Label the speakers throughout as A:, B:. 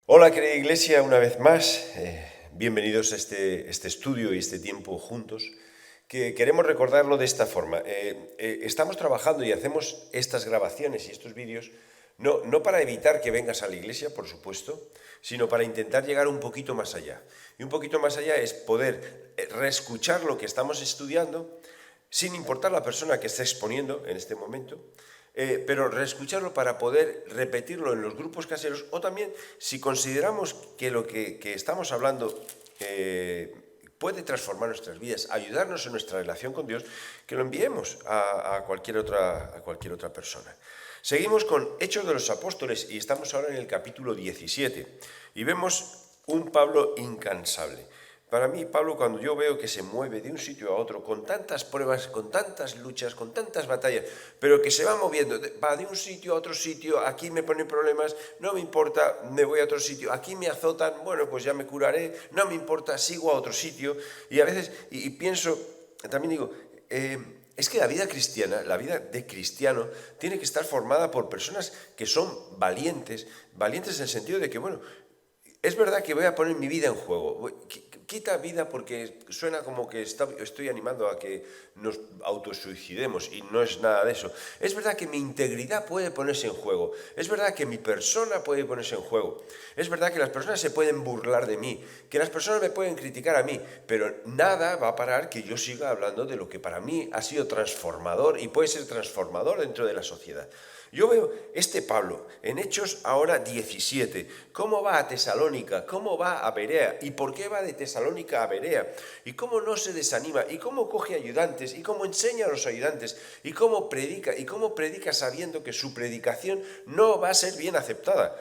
A: Hola, querida iglesia, una vez más. Bienvenidos a este estudio y este tiempo juntos, que queremos recordarlo de esta forma. Estamos trabajando y hacemos estas grabaciones y estos vídeos no para evitar que vengas a la iglesia, por supuesto, sino para intentar llegar un poquito más allá. Y un poquito más allá es poder reescuchar lo que estamos estudiando, sin importar la persona que esté exponiendo en este momento, pero reescucharlo para poder repetirlo en los grupos caseros, o también si consideramos que lo que estamos hablando puede transformar nuestras vidas, ayudarnos en nuestra relación con Dios, que lo enviemos a cualquier otra persona. Seguimos con Hechos de los Apóstoles y estamos ahora en el capítulo 17 y vemos un Pablo incansable. Para mí, Pablo, cuando yo veo que se mueve de un sitio a otro, con tantas pruebas, con tantas luchas, con tantas batallas, pero que se va moviendo, va de un sitio a otro sitio, aquí me ponen problemas, no me importa, me voy a otro sitio, aquí me azotan, bueno, pues ya me curaré, no me importa, sigo a otro sitio. Y a veces, y pienso, también digo, es que la vida cristiana, la vida de cristiano, tiene que estar formada por personas que son valientes, valientes en el sentido de que, bueno, es verdad que voy a poner mi vida en juego. Quita vida porque suena como que estoy animando a que nos autosuicidemos y no es nada de eso. Es verdad que mi integridad puede ponerse en juego. Es verdad que mi persona puede ponerse en juego. Es verdad que las personas se pueden burlar de mí, que las personas me pueden criticar a mí, pero nada va a parar que yo siga hablando de lo que para mí ha sido transformador y puede ser transformador dentro de la sociedad. Yo veo este Pablo en Hechos ahora 17, cómo va a Tesalónica, cómo va a Berea y por qué va de Tesalónica a Berea y cómo no se desanima y cómo coge ayudantes y cómo enseña a los ayudantes y cómo predica sabiendo que su predicación no va a ser bien aceptada.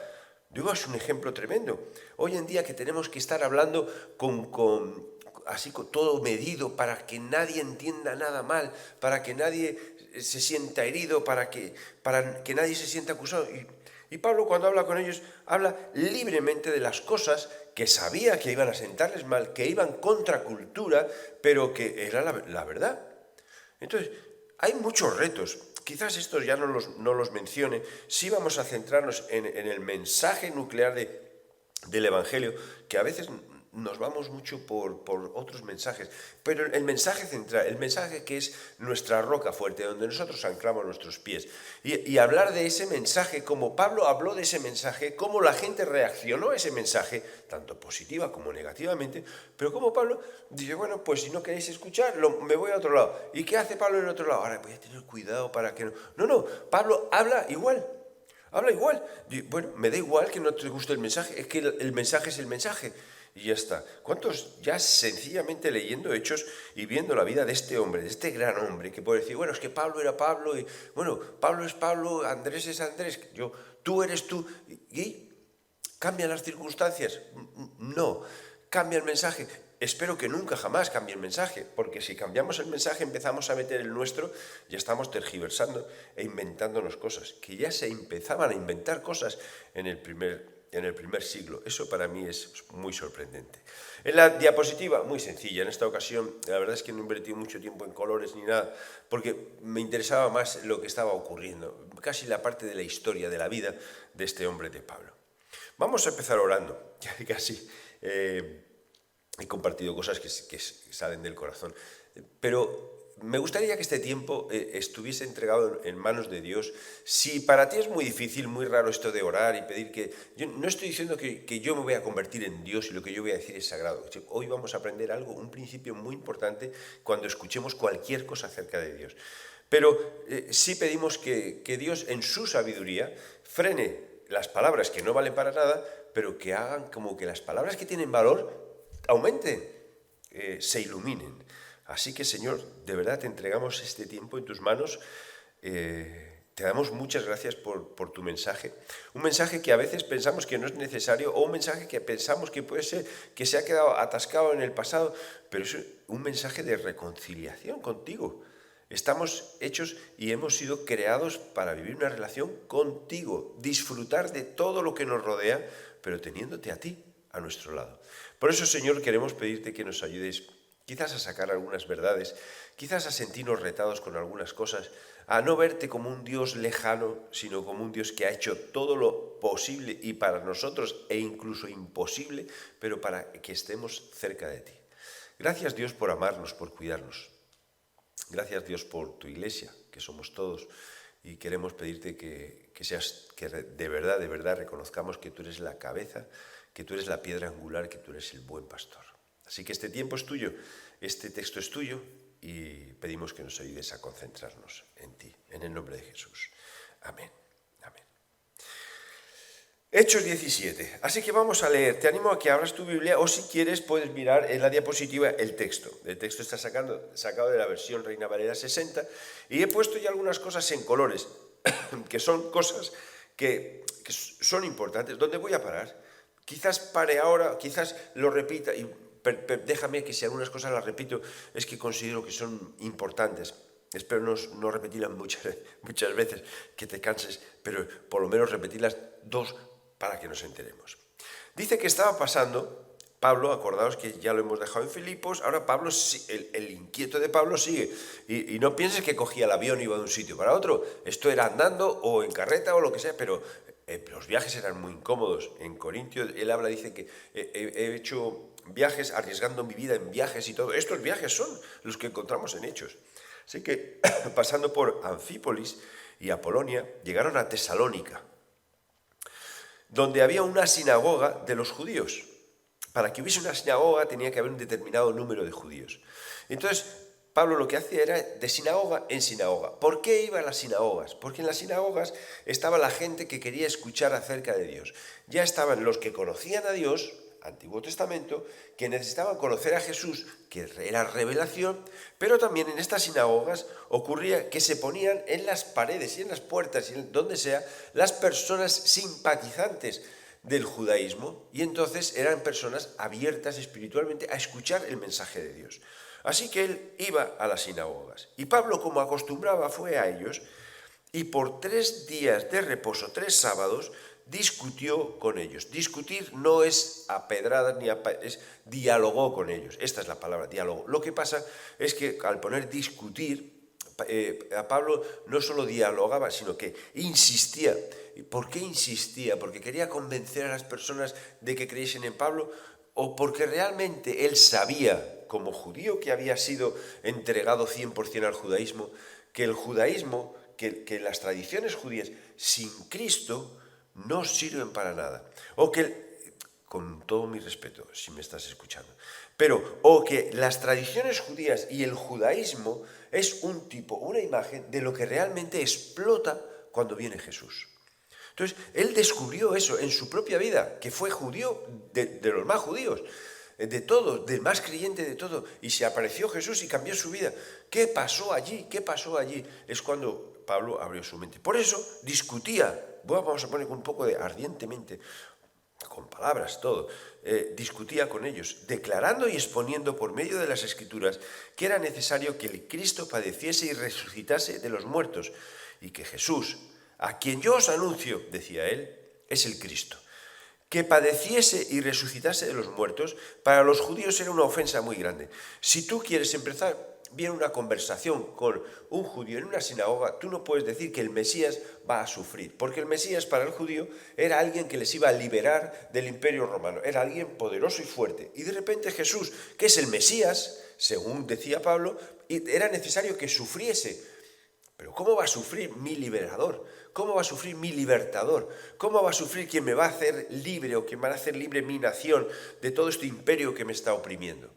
A: Digo, es un ejemplo tremendo. Hoy en día que tenemos que estar hablando así con todo medido para que nadie entienda nada mal, para que nadie se sienta herido, para que nadie se sienta acusado. Y Pablo, cuando habla con ellos, habla libremente de las cosas que sabía que iban a sentarles mal, que iban contra cultura, pero que era la verdad. Entonces, hay muchos retos. Quizás estos ya no los mencione. Sí vamos a centrarnos en el mensaje nuclear del Evangelio, que a veces nos vamos mucho por otros mensajes, pero el mensaje central, el mensaje que es nuestra roca fuerte, donde nosotros anclamos nuestros pies, y hablar de ese mensaje, como Pablo habló de ese mensaje, cómo la gente reaccionó a ese mensaje, tanto positiva como negativamente, pero como Pablo dice, bueno, pues si no queréis escuchar, me voy a otro lado. ¿Y qué hace Pablo en el otro lado? Ahora voy a tener cuidado para que no... No, Pablo habla igual. Habla igual. Bueno, me da igual que no te guste el mensaje, es que el mensaje es el mensaje. Y ya está. ¿Cuántos ya sencillamente leyendo Hechos y viendo la vida de este hombre, de este gran hombre, que puede decir, bueno, es que Pablo era Pablo, y bueno, Pablo es Pablo, Andrés es Andrés, tú eres tú, y cambian las circunstancias? No, cambia el mensaje. Espero que nunca jamás cambie el mensaje, porque si cambiamos el mensaje empezamos a meter el nuestro, ya estamos tergiversando e inventándonos cosas, que ya se empezaban a inventar cosas en el primer siglo. Eso para mí es muy sorprendente. En la diapositiva, muy sencilla, en esta ocasión la verdad es que no invertí mucho tiempo en colores ni nada, porque me interesaba más lo que estaba ocurriendo, casi la parte de la historia, de la vida de este hombre de Pablo. Vamos a empezar orando, ya casi he compartido cosas que salen del corazón, pero me gustaría que este tiempo estuviese entregado en manos de Dios. Si para ti es muy difícil, muy raro esto de orar y pedir que... Yo no estoy diciendo que yo me voy a convertir en Dios y lo que yo voy a decir es sagrado. Hoy vamos a aprender algo, un principio muy importante cuando escuchemos cualquier cosa acerca de Dios. Pero sí pedimos que Dios en su sabiduría frene las palabras que no valen para nada, pero que hagan como que las palabras que tienen valor aumenten, se iluminen. Así que, Señor, de verdad te entregamos este tiempo en tus manos. Te damos muchas gracias por tu mensaje. Un mensaje que a veces pensamos que no es necesario, o un mensaje que pensamos que puede ser que se ha quedado atascado en el pasado, pero es un mensaje de reconciliación contigo. Estamos hechos y hemos sido creados para vivir una relación contigo, disfrutar de todo lo que nos rodea, pero teniéndote a ti a nuestro lado. Por eso, Señor, queremos pedirte que nos ayudes quizás a sacar algunas verdades, quizás a sentirnos retados con algunas cosas, a no verte como un Dios lejano, sino como un Dios que ha hecho todo lo posible y para nosotros e incluso imposible, pero para que estemos cerca de ti. Gracias Dios por amarnos, por cuidarnos. Gracias Dios por tu iglesia, que somos todos, y queremos pedirte que de verdad reconozcamos que tú eres la cabeza, que tú eres la piedra angular, que tú eres el buen pastor. Así que este tiempo es tuyo, este texto es tuyo, y pedimos que nos ayudes a concentrarnos en ti, en el nombre de Jesús. Amén. Amén. Hechos 17. Así que vamos a leer. Te animo a que abras tu Biblia o si quieres puedes mirar en la diapositiva el texto. El texto está sacado de la versión Reina Valera 60 y he puesto ya algunas cosas en colores, que son cosas que son importantes. ¿Dónde voy a parar? Quizás pare ahora, quizás lo repita y déjame que si algunas cosas las repito es que considero que son importantes. Espero no repetirlas muchas veces, que te canses, pero por lo menos repetirlas 2 para que nos enteremos. Dice que estaba pasando Pablo, acordaos que ya lo hemos dejado en Filipos, ahora Pablo, el inquieto de Pablo sigue. Y no pienses que cogía el avión y iba de un sitio para otro. Esto era andando o en carreta o lo que sea, pero los viajes eran muy incómodos. En Corintios él habla, dice que he hecho viajes arriesgando mi vida en viajes y todo. Estos viajes son los que encontramos en Hechos. Así que pasando por Anfípolis y Apolonia, llegaron a Tesalónica, donde había una sinagoga de los judíos. Para que hubiese una sinagoga tenía que haber un determinado número de judíos. Entonces, Pablo lo que hacía era de sinagoga en sinagoga. ¿Por qué iba a las sinagogas? Porque en las sinagogas estaba la gente que quería escuchar acerca de Dios. Ya estaban los que conocían a Dios, Antiguo Testamento, que necesitaban conocer a Jesús, que era revelación, pero también en estas sinagogas ocurría que se ponían en las paredes y en las puertas y en donde sea las personas simpatizantes del judaísmo, y entonces eran personas abiertas espiritualmente a escuchar el mensaje de Dios. Así que él iba a las sinagogas. Y Pablo, como acostumbraba, fue a ellos y por 3 días de reposo, 3 sábados, discutió con ellos. Discutir no es a pedradas, es dialogó con ellos. Esta es la palabra, diálogo. Lo que pasa es que al poner discutir, a Pablo no solo dialogaba, sino que insistía. ¿Por qué insistía? ¿Porque quería convencer a las personas de que creyesen en Pablo? ¿O porque realmente él sabía, como judío que había sido entregado 100% al judaísmo, que el judaísmo, que las tradiciones judías sin Cristo no sirven para nada? O que, con todo mi respeto, si me estás escuchando, o que las tradiciones judías y el judaísmo es un tipo, una imagen de lo que realmente explota cuando viene Jesús. Entonces, él descubrió eso en su propia vida, que fue judío de los más judíos, de todos, del más creyente de todo, y se apareció Jesús y cambió su vida. ¿Qué pasó allí? ¿Qué pasó allí? Es cuando Pablo abrió su mente. Por eso discutía, vamos a poner un poco de ardientemente, con palabras, todo, discutía con ellos, declarando y exponiendo por medio de las Escrituras que era necesario que el Cristo padeciese y resucitase de los muertos, y que Jesús, a quien yo os anuncio, decía él, es el Cristo. Que padeciese y resucitase de los muertos, para los judíos era una ofensa muy grande. Si tú quieres empezar bien una conversación con un judío en una sinagoga, tú no puedes decir que el Mesías va a sufrir, porque el Mesías para el judío era alguien que les iba a liberar del imperio romano, era alguien poderoso y fuerte. Y de repente Jesús, que es el Mesías, según decía Pablo, era necesario que sufriese. Pero ¿cómo va a sufrir mi liberador? ¿Cómo va a sufrir mi libertador? ¿Cómo va a sufrir quien me va a hacer libre o quien va a hacer libre mi nación de todo este imperio que me está oprimiendo?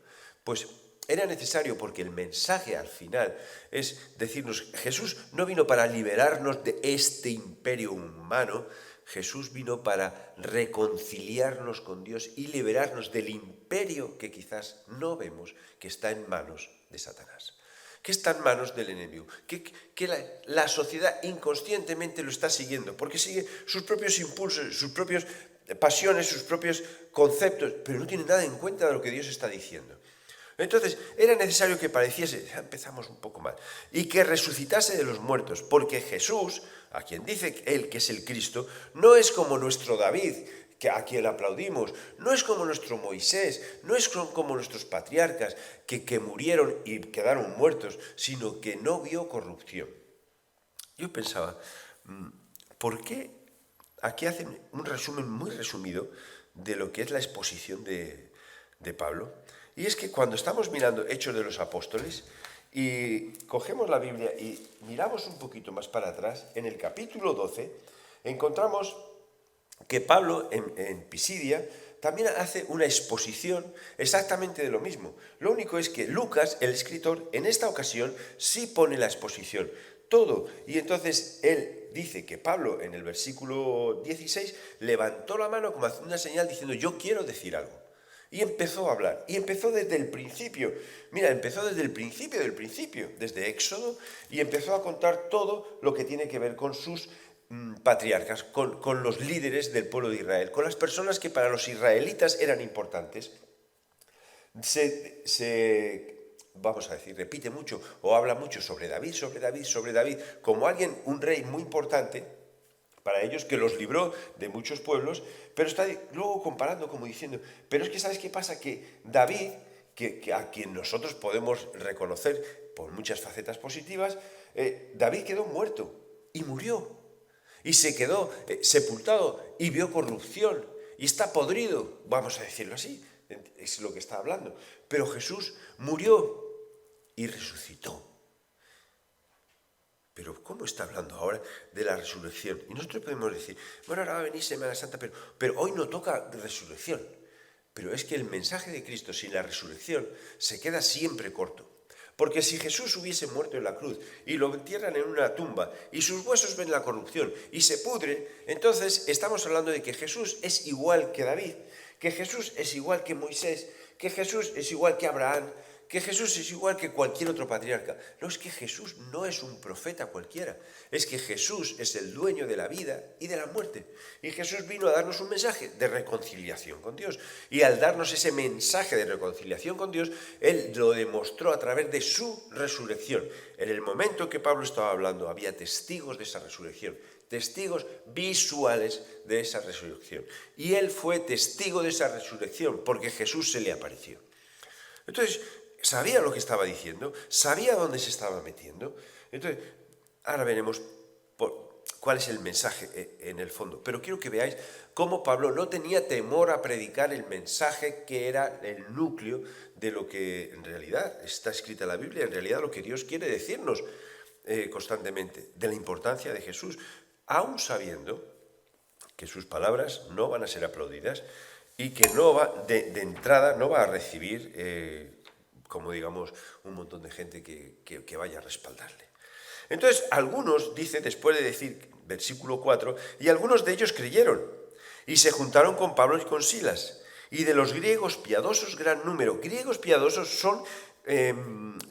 A: Pues era necesario, porque el mensaje al final es decirnos, Jesús no vino para liberarnos de este imperio humano, Jesús vino para reconciliarnos con Dios y liberarnos del imperio que quizás no vemos, que está en manos de Satanás, que está en manos del enemigo, que la sociedad inconscientemente lo está siguiendo, porque sigue sus propios impulsos, sus propias pasiones, sus propios conceptos, pero no tiene nada en cuenta de lo que Dios está diciendo. Entonces, era necesario que padeciese, ya empezamos un poco mal, y que resucitase de los muertos, porque Jesús, a quien dice él que es el Cristo, no es como nuestro David, a quien aplaudimos, no es como nuestro Moisés, no es como nuestros patriarcas que murieron y quedaron muertos, sino que no vio corrupción. yo pensaba, ¿por qué aquí hacen un resumen muy resumido de lo que es la exposición de Pablo? Y es que cuando estamos mirando Hechos de los Apóstoles y cogemos la Biblia y miramos un poquito más para atrás, en el capítulo 12 encontramos que Pablo en Pisidia también hace una exposición exactamente de lo mismo. Lo único es que Lucas, el escritor, en esta ocasión sí pone la exposición, todo. Y entonces él dice que Pablo en el versículo 16 levantó la mano como haciendo una señal diciendo yo quiero decir algo. Y empezó a hablar. Y empezó desde el principio. Mira, empezó desde el principio del principio, desde Éxodo, y empezó a contar todo lo que tiene que ver con sus patriarcas, con los líderes del pueblo de Israel, con las personas que para los israelitas eran importantes. Vamos a decir, repite mucho o habla mucho sobre David, sobre David, sobre David, como alguien, un rey muy importante para ellos, que los libró de muchos pueblos, pero está luego comparando como diciendo, pero es que ¿sabes qué pasa? Que David, que a quien nosotros podemos reconocer por muchas facetas positivas, David quedó muerto y murió. Y se quedó sepultado y vio corrupción y está podrido, vamos a decirlo así, es lo que está hablando. Pero Jesús murió y resucitó. Pero ¿cómo está hablando ahora de la resurrección? Y nosotros podemos decir, bueno, ahora va a venir Semana Santa, pero hoy no toca resurrección. Pero es que el mensaje de Cristo sin la resurrección se queda siempre corto. Porque si Jesús hubiese muerto en la cruz y lo entierran en una tumba y sus huesos ven la corrupción y se pudren, entonces estamos hablando de que Jesús es igual que David, que Jesús es igual que Moisés, que Jesús es igual que Abraham, que Jesús es igual que cualquier otro patriarca. No, es que Jesús no es un profeta cualquiera, es que Jesús es el dueño de la vida y de la muerte. Y Jesús vino a darnos un mensaje de reconciliación con Dios. Y al darnos ese mensaje de reconciliación con Dios, Él lo demostró a través de su resurrección. En el momento que Pablo estaba hablando, había testigos de esa resurrección, testigos visuales de esa resurrección. Y Él fue testigo de esa resurrección porque Jesús se le apareció. Entonces, sabía lo que estaba diciendo, sabía dónde se estaba metiendo. Entonces, ahora veremos cuál es el mensaje en el fondo. Pero quiero que veáis cómo Pablo no tenía temor a predicar el mensaje que era el núcleo de lo que en realidad está escrita en la Biblia, en realidad lo que Dios quiere decirnos constantemente, de la importancia de Jesús, aún sabiendo que sus palabras no van a ser aplaudidas y que no va, de entrada no va a recibir, como digamos, un montón de gente que vaya a respaldarle. Entonces, algunos, dice, después de decir, versículo 4, y algunos de ellos creyeron, y se juntaron con Pablo y con Silas, y de los griegos piadosos gran número. Griegos piadosos son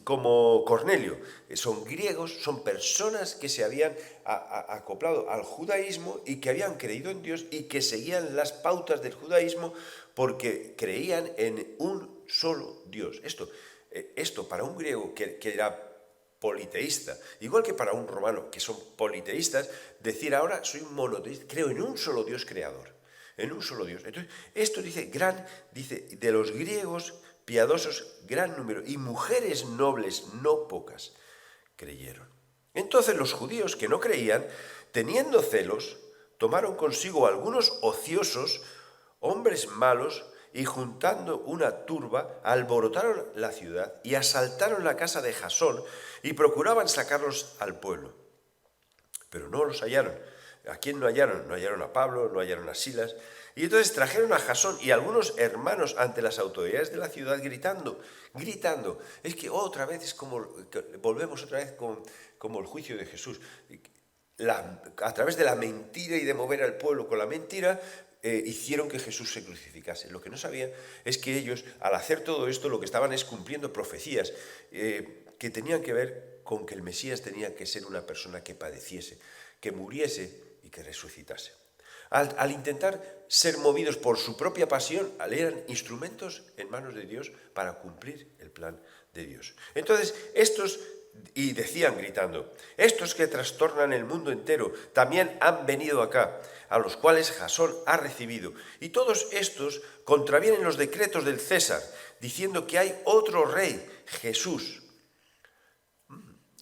A: como Cornelio, son griegos, son personas que se habían acoplado al judaísmo y que habían creído en Dios y que seguían las pautas del judaísmo porque creían en un solo Dios. Esto para un griego que era politeísta, igual que para un romano que son politeístas, decir ahora soy un monoteísta, creo en un solo Dios creador, en un solo Dios. Entonces, esto dice de los griegos piadosos gran número y mujeres nobles no pocas creyeron. Entonces los judíos que no creían, teniendo celos, tomaron consigo algunos ociosos, hombres malos, y juntando una turba, alborotaron la ciudad y asaltaron la casa de Jasón y procuraban sacarlos al pueblo. Pero no los hallaron. ¿A quién no hallaron? No hallaron a Pablo, no hallaron a Silas. Y entonces trajeron a Jasón y a algunos hermanos ante las autoridades de la ciudad gritando. Es que otra vez es como, volvemos otra vez como el juicio de Jesús. A través de la mentira y de mover al pueblo con la mentira, hicieron que Jesús se crucificase. Lo que no sabían es que ellos, al hacer todo esto, lo que estaban es cumpliendo profecías que tenían que ver con que el Mesías tenía que ser una persona que padeciese, que muriese y que resucitase. Al intentar ser movidos por su propia pasión, eran instrumentos en manos de Dios para cumplir el plan de Dios. Entonces, y decían gritando, estos que trastornan el mundo entero también han venido acá, a los cuales Jasón ha recibido. Y todos estos contravienen los decretos del César, diciendo que hay otro rey, Jesús.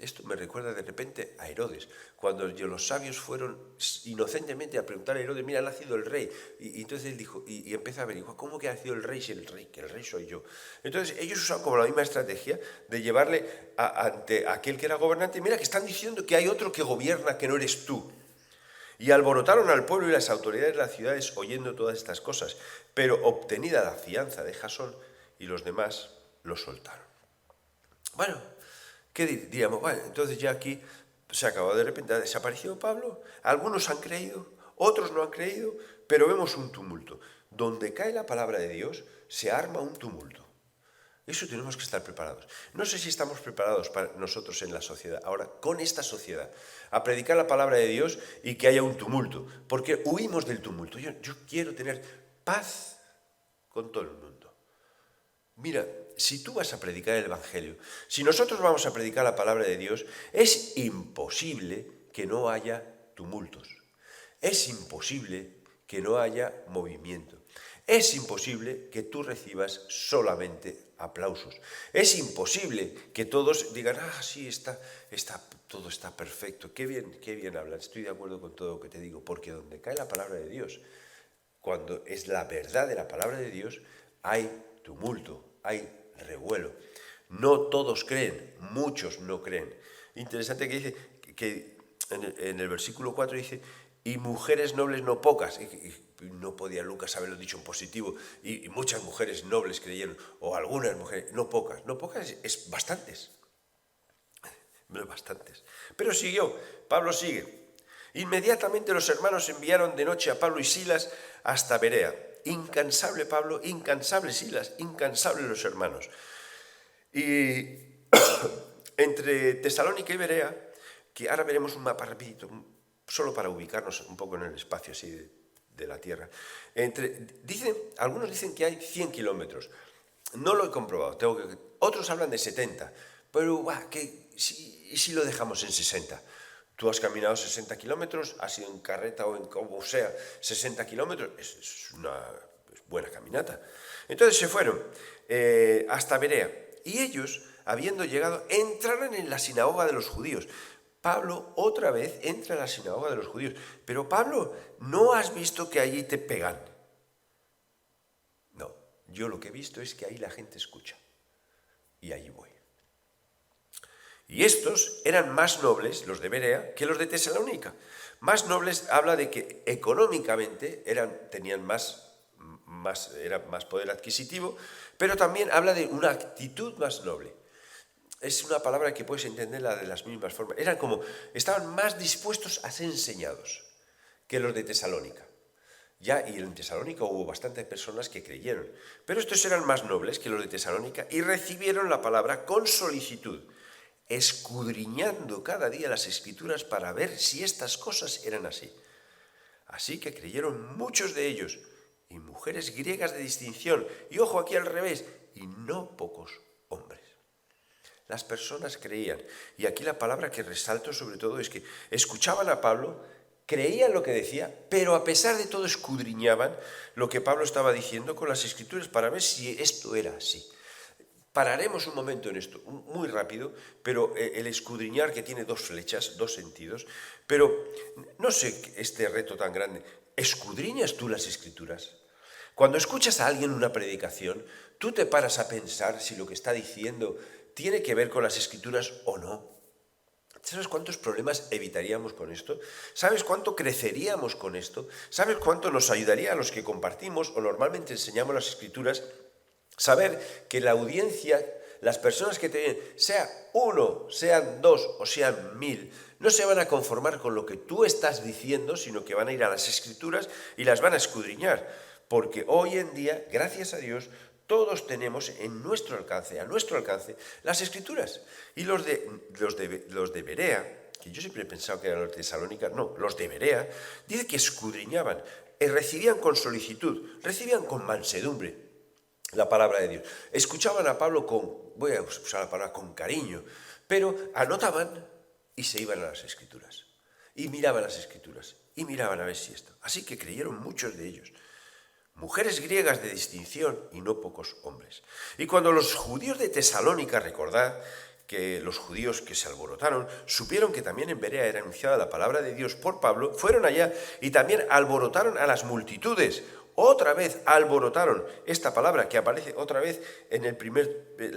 A: Esto me recuerda de repente a Herodes, cuando los sabios fueron inocentemente a preguntar a Herodes, mira, ha nacido el rey. Y entonces él dijo, y empezó a averiguar, ¿cómo que ha nacido el rey si el rey, que el rey soy yo? Entonces ellos usaban como la misma estrategia de llevarle ante aquel que era gobernante, mira, que están diciendo que hay otro que gobierna, que no eres tú. Y alborotaron al pueblo y las autoridades de las ciudades oyendo todas estas cosas, pero obtenida la fianza de Jasón y los demás, lo soltaron. Bueno, ¿qué diríamos? Bueno, entonces ya aquí se acabó, de repente ha desaparecido Pablo, algunos han creído, otros no han creído, pero vemos un tumulto. Donde cae la palabra de Dios, se arma un tumulto. Eso tenemos que estar preparados. No sé si estamos preparados para nosotros en la sociedad, ahora con esta sociedad, a predicar la palabra de Dios y que haya un tumulto, porque huimos del tumulto. Yo quiero tener paz con todo el mundo. Mira, si tú vas a predicar el Evangelio, si nosotros vamos a predicar la palabra de Dios, es imposible que no haya tumultos. Es imposible que no haya movimiento. Es imposible que tú recibas solamente aplausos. Es imposible que todos digan, sí, todo está perfecto, qué bien hablan, estoy de acuerdo con todo lo que te digo, porque donde cae la palabra de Dios, cuando es la verdad de la palabra de Dios, hay tumulto, hay revuelo. No todos creen, muchos no creen. Interesante que dice que en el versículo 4 dice, y mujeres nobles no pocas. Y no podía Lucas haberlo dicho en positivo. Y muchas mujeres nobles creyeron, o algunas mujeres, no pocas. No pocas es bastantes. Bastantes. Pero siguió, Pablo sigue. Inmediatamente los hermanos enviaron de noche a Pablo y Silas hasta Berea. Incansable Pablo, incansable Silas, incansable los hermanos. Y entre Tesalónica y Berea, que ahora veremos un mapa rapidito, solo para ubicarnos un poco en el espacio así de la Tierra. Algunos dicen que hay 100 kilómetros. No lo he comprobado, otros hablan de 70, pero si lo dejamos en 60. Tú has caminado 60 kilómetros, has ido en carreta o en como sea, 60 kilómetros, es una buena caminata. Entonces se fueron hasta Berea, y ellos, habiendo llegado, entraron en la sinagoga de los judíos. Pablo otra vez entra a la sinagoga de los judíos. Pero Pablo, ¿no has visto que allí te pegan? No, yo lo que he visto es que ahí la gente escucha. Y allí voy. Y estos eran más nobles, los de Berea, que los de Tesalónica. Más nobles habla de que económicamente tenían más poder adquisitivo, pero también habla de una actitud más noble. Es una palabra que puedes entenderla de las mismas formas. Estaban más dispuestos a ser enseñados que los de Tesalónica. Y en Tesalónica hubo bastantes personas que creyeron. Pero estos eran más nobles que los de Tesalónica y recibieron la palabra con solicitud, escudriñando cada día las Escrituras para ver si estas cosas eran así. Así que creyeron muchos de ellos, y mujeres griegas de distinción, y ojo aquí al revés, y no pocos hombres. Las personas creían, y aquí la palabra que resalto sobre todo es que escuchaban a Pablo, creían lo que decía, pero a pesar de todo escudriñaban lo que Pablo estaba diciendo con las Escrituras para ver si esto era así. Pararemos un momento en esto, muy rápido, pero el escudriñar, que tiene dos flechas, dos sentidos, pero no sé este reto tan grande. ¿Escudriñas tú las Escrituras? Cuando escuchas a alguien una predicación, tú te paras a pensar si lo que está diciendo tiene que ver con las Escrituras o no. ¿Sabes cuántos problemas evitaríamos con esto? ¿Sabes cuánto creceríamos con esto? ¿Sabes cuánto nos ayudaría a los que compartimos o normalmente enseñamos las Escrituras? Saber que la audiencia, las personas que te ven, sea uno, sean dos o sean 1000, no se van a conformar con lo que tú estás diciendo, sino que van a ir a las Escrituras y las van a escudriñar. Porque hoy en día, gracias a Dios, todos tenemos a nuestro alcance, las Escrituras. Y los de Berea, que yo siempre he pensado que eran los de Tesalónica, no, los de Berea, dice que escudriñaban, recibían con solicitud, recibían con mansedumbre la palabra de Dios. Escuchaban a Pablo voy a usar la palabra con cariño, pero anotaban y se iban a las Escrituras. Y miraban las Escrituras, y miraban a ver si esto. Así que creyeron muchos de ellos. Mujeres griegas de distinción y no pocos hombres. Y cuando los judíos de Tesalónica, recordad que los judíos que se alborotaron, supieron que también en Berea era anunciada la palabra de Dios por Pablo, fueron allá y también alborotaron a las multitudes. Otra vez alborotaron esta palabra que aparece otra vez en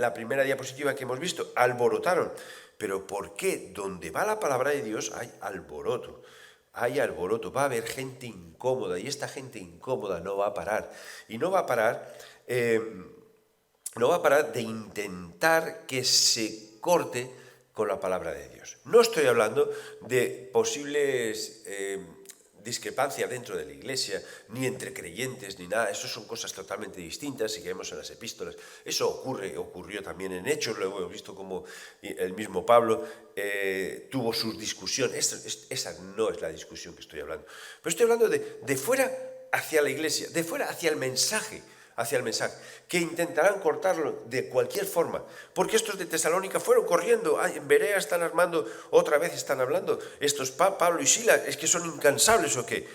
A: la primera diapositiva que hemos visto, alborotaron. Pero ¿por qué? Donde va la palabra de Dios hay alboroto. Hay alboroto, va a haber gente incómoda y esta gente incómoda no va a parar. Y no va a parar, de intentar que se corte con la palabra de Dios. No estoy hablando de posibles discrepancias dentro de la Iglesia, ni entre creyentes, ni nada. Eso son cosas totalmente distintas, si vemos en las epístolas. Eso ocurrió también en Hechos, lo hemos visto como el mismo Pablo tuvo sus discusiones. Esa no es la discusión que estoy hablando. Pero estoy hablando de fuera hacia la Iglesia, de fuera hacia el mensaje, que intentarán cortarlo de cualquier forma, porque estos de Tesalónica fueron corriendo, en Berea están armando, otra vez están hablando, estos Pablo y Silas, es que son incansables o qué.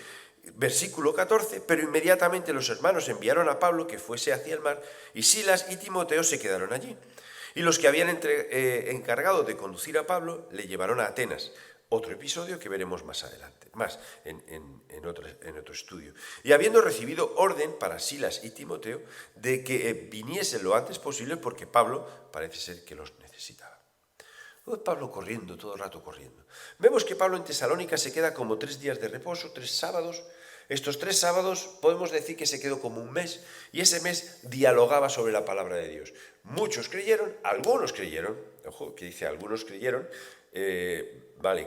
A: Versículo 14, pero inmediatamente los hermanos enviaron a Pablo que fuese hacia el mar, y Silas y Timoteo se quedaron allí. Y los que habían encargado de conducir a Pablo le llevaron a Atenas. Otro episodio que veremos más adelante, en otro estudio. Y habiendo recibido orden para Silas y Timoteo de que viniesen lo antes posible porque Pablo parece ser que los necesitaba. Pablo corriendo, todo el rato corriendo. Vemos que Pablo en Tesalónica se queda como 3 días de reposo, 3 sábados. Estos 3 sábados podemos decir que se quedó como un mes y ese mes dialogaba sobre la palabra de Dios. Muchos creyeron, algunos creyeron, ojo, que dice algunos creyeron,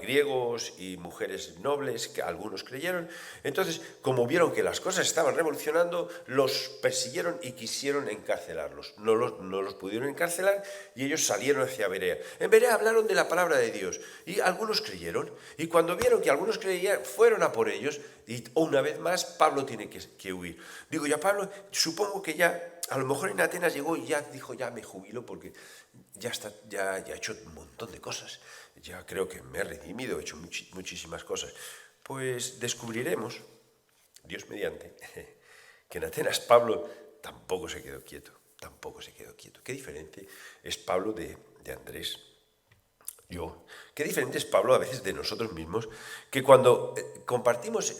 A: griegos y mujeres nobles, que algunos creyeron. Entonces, como vieron que las cosas estaban revolucionando, los persiguieron y quisieron encarcelarlos. No los pudieron encarcelar y ellos salieron hacia Berea. En Berea hablaron de la palabra de Dios y algunos creyeron. Y cuando vieron que algunos creían, fueron a por ellos y una vez más Pablo tiene que huir. Digo, ya Pablo, supongo que ya, a lo mejor en Atenas llegó y ya dijo, ya me jubilo porque ya he hecho un montón de cosas. Ya creo que me he redimido, he hecho muchísimas cosas. Pues descubriremos, Dios mediante, que en Atenas Pablo tampoco se quedó quieto. Qué diferente es Pablo de Andrés. Qué diferente es Pablo a veces de nosotros mismos, que cuando compartimos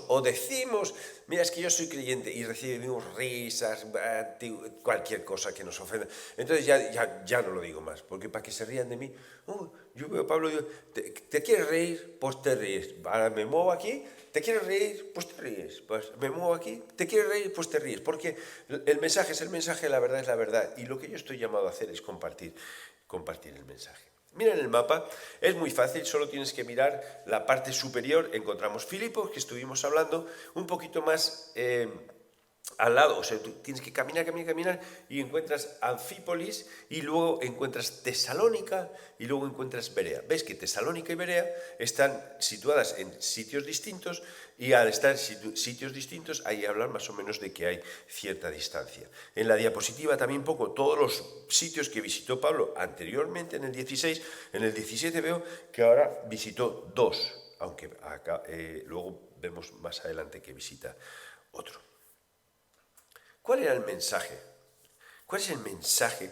A: o decimos, mira, es que yo soy creyente, y recibimos risas, cualquier cosa que nos ofenda, entonces ya no lo digo más, porque para que se rían de mí, yo veo a Pablo y digo, ¿te quieres reír? Pues te ríes. Ahora me muevo aquí, ¿te quieres reír? Pues te ríes. Pues me muevo aquí, ¿te quieres reír? Pues te ríes, porque el mensaje es el mensaje, la verdad es la verdad, y lo que yo estoy llamado a hacer es compartir el mensaje. Mira en el mapa, es muy fácil, solo tienes que mirar la parte superior, encontramos Filipos, que estuvimos hablando, un poquito más al lado, o sea, tú tienes que caminar y encuentras Anfípolis y luego encuentras Tesalónica y luego encuentras Berea. Ves que Tesalónica y Berea están situadas en sitios distintos y al estar en sitios distintos ahí hablan más o menos de que hay cierta distancia. En la diapositiva también poco todos los sitios que visitó Pablo anteriormente en el 16, en el 17 veo que ahora visitó 2, aunque acá, luego vemos más adelante que visita otro. ¿Cuál era el mensaje? ¿Cuál es el mensaje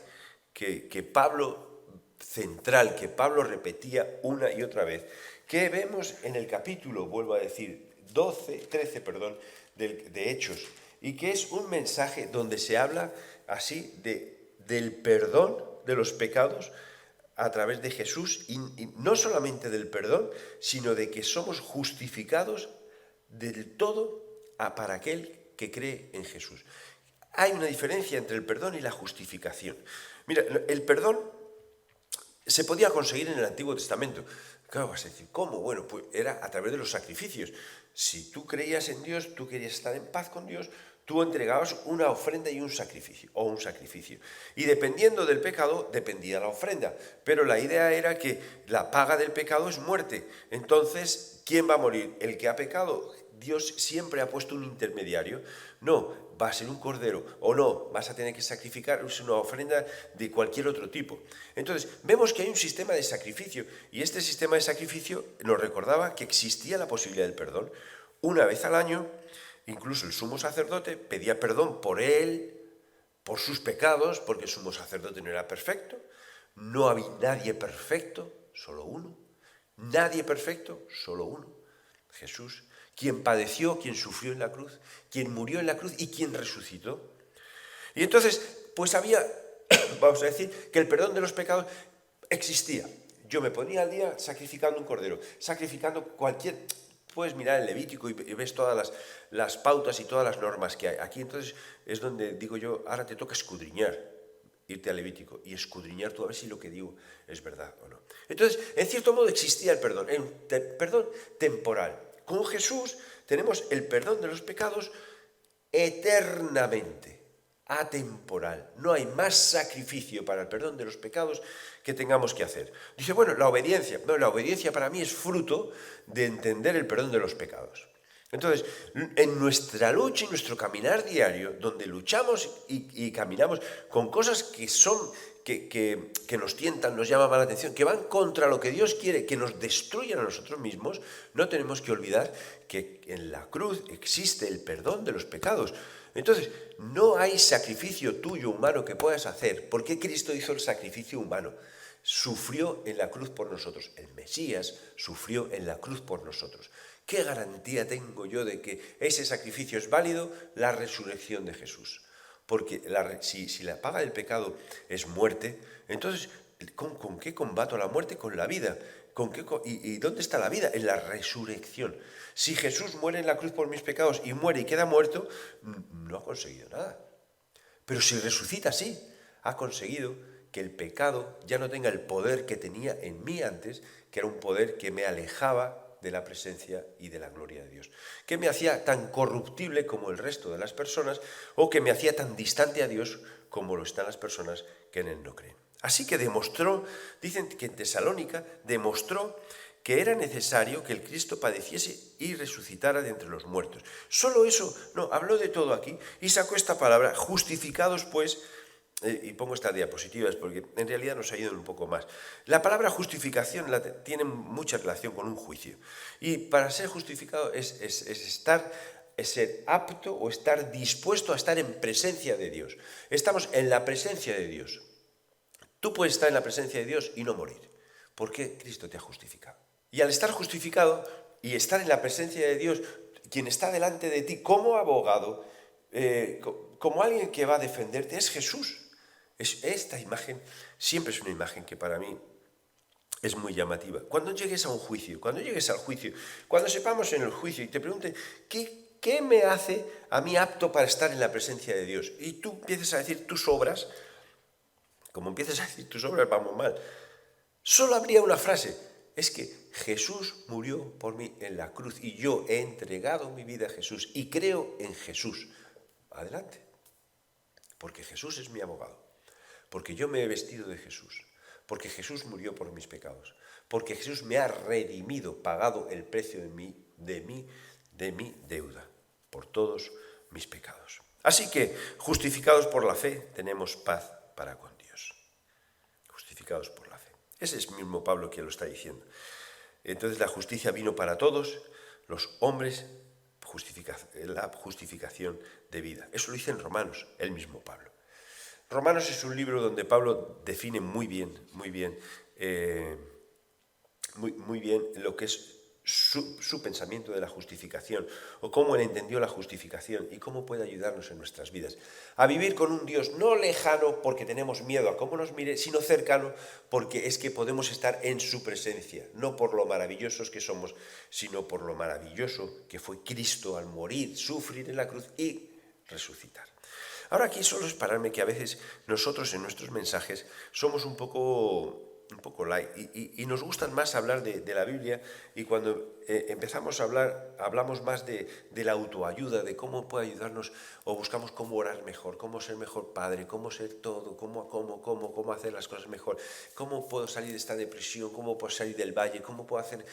A: que Pablo central, que Pablo repetía una y otra vez? Que vemos en el capítulo, vuelvo a decir, 13, de Hechos, y que es un mensaje donde se habla así del perdón de los pecados a través de Jesús, y no solamente del perdón, sino de que somos justificados del todo para aquel que cree en Jesús. Hay una diferencia entre el perdón y la justificación. Mira, el perdón se podía conseguir en el Antiguo Testamento. Claro, vas a decir, ¿cómo? Bueno, pues era a través de los sacrificios. Si tú creías en Dios, tú querías estar en paz con Dios, tú entregabas una ofrenda y un sacrificio. Y dependiendo del pecado, dependía la ofrenda. Pero la idea era que la paga del pecado es muerte. Entonces, ¿quién va a morir? ¿El que ha pecado? Dios siempre ha puesto un intermediario. No, va a ser un cordero, o no, vas a tener que sacrificar una ofrenda de cualquier otro tipo. Entonces, vemos que hay un sistema de sacrificio, y este sistema de sacrificio nos recordaba que existía la posibilidad del perdón. Una vez al año, incluso el sumo sacerdote pedía perdón por él, por sus pecados, porque el sumo sacerdote no era perfecto, no había nadie perfecto, solo uno. Nadie perfecto, solo uno. Jesús, quien padeció, quien sufrió en la cruz, quien murió en la cruz y quien resucitó. Y entonces, pues había, vamos a decir, que el perdón de los pecados existía. Yo me ponía al día sacrificando un cordero, sacrificando cualquier... Puedes mirar el Levítico y ves todas las pautas y todas las normas que hay. Aquí entonces es donde digo yo, ahora te toca escudriñar, irte al Levítico y escudriñar tú a ver si lo que digo es verdad o no. Entonces, en cierto modo existía el perdón temporal. Con Jesús tenemos el perdón de los pecados eternamente, atemporal. No hay más sacrificio para el perdón de los pecados que tengamos que hacer. Dice, bueno, la obediencia. No, la obediencia para mí es fruto de entender el perdón de los pecados. Entonces, en nuestra lucha y nuestro caminar diario, donde luchamos y caminamos con cosas que son, que nos tientan, nos llaman la atención, que van contra lo que Dios quiere, que nos destruyan a nosotros mismos, no tenemos que olvidar que en la cruz existe el perdón de los pecados. Entonces, no hay sacrificio tuyo humano que puedas hacer. ¿Por qué Cristo hizo el sacrificio humano? Sufrió en la cruz por nosotros. El Mesías sufrió en la cruz por nosotros. ¿Qué garantía tengo yo de que ese sacrificio es válido? La resurrección de Jesús. Porque si la paga del pecado es muerte, entonces, ¿con qué combato la muerte? Con la vida. ¿Y dónde está la vida? En la resurrección. Si Jesús muere en la cruz por mis pecados y muere y queda muerto, no ha conseguido nada. Pero si resucita, sí, ha conseguido que el pecado ya no tenga el poder que tenía en mí antes, que era un poder que me alejaba de la presencia y de la gloria de Dios, que me hacía tan corruptible como el resto de las personas o que me hacía tan distante a Dios como lo están las personas que en Él no creen. Así que demostró, dicen que en Tesalónica, demostró que era necesario que el Cristo padeciese y resucitara de entre los muertos. Solo eso, no, habló de todo aquí y sacó esta palabra, justificados pues, y pongo estas diapositivas porque en realidad nos ayudan un poco más. La palabra justificación tiene mucha relación con un juicio. Y para ser justificado es ser apto o estar dispuesto a estar en presencia de Dios. Estamos en la presencia de Dios. Tú puedes estar en la presencia de Dios y no morir, porque Cristo te ha justificado. Y al estar justificado y estar en la presencia de Dios, quien está delante de ti como abogado, como alguien que va a defenderte, es Jesús. Esta imagen siempre es una imagen que para mí es muy llamativa. Cuando llegues a un juicio, cuando llegues al juicio, cuando sepamos en el juicio y te pregunten, ¿qué me hace a mí apto para estar en la presencia de Dios? Y tú empiezas a decir tus obras, como empieces a decir tus obras, vamos mal. Solo habría una frase, es que Jesús murió por mí en la cruz y yo he entregado mi vida a Jesús y creo en Jesús. Adelante, porque Jesús es mi abogado, porque yo me he vestido de Jesús, porque Jesús murió por mis pecados, porque Jesús me ha redimido, pagado el precio de mi deuda, por todos mis pecados. Así que, justificados por la fe, tenemos paz para con Dios. Justificados por la fe. Ese es mismo Pablo quien lo está diciendo. Entonces la justicia vino para todos, los hombres, la justificación de vida. Eso lo dice en Romanos, el mismo Pablo. Romanos es un libro donde Pablo define muy bien lo que es su pensamiento de la justificación, o cómo él entendió la justificación y cómo puede ayudarnos en nuestras vidas a vivir con un Dios no lejano porque tenemos miedo a cómo nos mire, sino cercano porque es que podemos estar en su presencia, no por lo maravillosos que somos, sino por lo maravilloso que fue Cristo al morir, sufrir en la cruz y resucitar. Ahora aquí solo es pararme que a veces nosotros en nuestros mensajes somos un poco light y nos gustan más hablar de la Biblia, y cuando empezamos a hablar, hablamos más de la autoayuda, de cómo puede ayudarnos, o buscamos cómo orar mejor, cómo ser mejor padre, cómo ser todo, cómo hacer las cosas mejor, cómo puedo salir de esta depresión, cómo puedo salir del valle, cómo puedo hacer...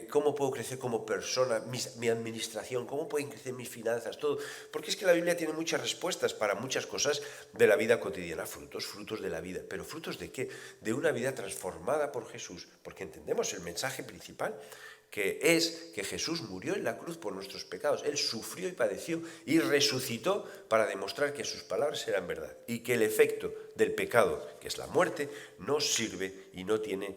A: cómo puedo crecer como persona, mi administración, cómo pueden crecer mis finanzas, todo. Porque es que la Biblia tiene muchas respuestas para muchas cosas de la vida cotidiana, frutos de la vida. ¿Pero frutos de qué? De una vida transformada por Jesús, porque entendemos el mensaje principal, que es que Jesús murió en la cruz por nuestros pecados. Él sufrió y padeció y resucitó para demostrar que sus palabras eran verdad y que el efecto del pecado, que es la muerte, no sirve y no tiene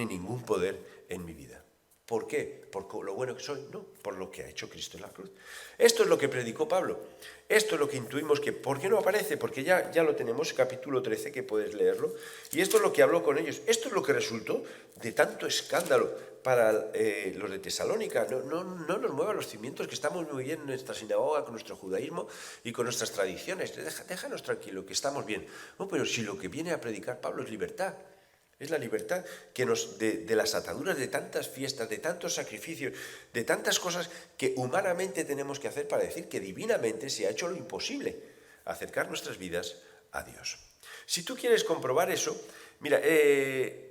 A: ningún poder en mi vida. ¿Por qué? ¿Por lo bueno que soy? No, por lo que ha hecho Cristo en la cruz. Esto es lo que predicó Pablo. Esto es lo que intuimos que... ¿Por qué no aparece? Porque ya lo tenemos, capítulo 13, que puedes leerlo. Y esto es lo que habló con ellos. Esto es lo que resultó de tanto escándalo para los de Tesalónica. No nos muevan los cimientos, que estamos muy bien en nuestra sinagoga, con nuestro judaísmo y con nuestras tradiciones. Déjanos tranquilo, que estamos bien. No, pero si lo que viene a predicar Pablo es libertad. Es la libertad que de las ataduras de tantas fiestas, de tantos sacrificios, de tantas cosas que humanamente tenemos que hacer para decir que divinamente se ha hecho lo imposible, acercar nuestras vidas a Dios. Si tú quieres comprobar eso, mira,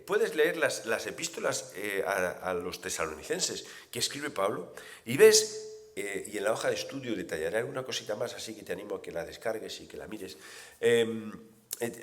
A: puedes leer las epístolas a los tesalonicenses que escribe Pablo y ves, y en la hoja de estudio detallaré alguna cosita más, así que te animo a que la descargues y que la mires.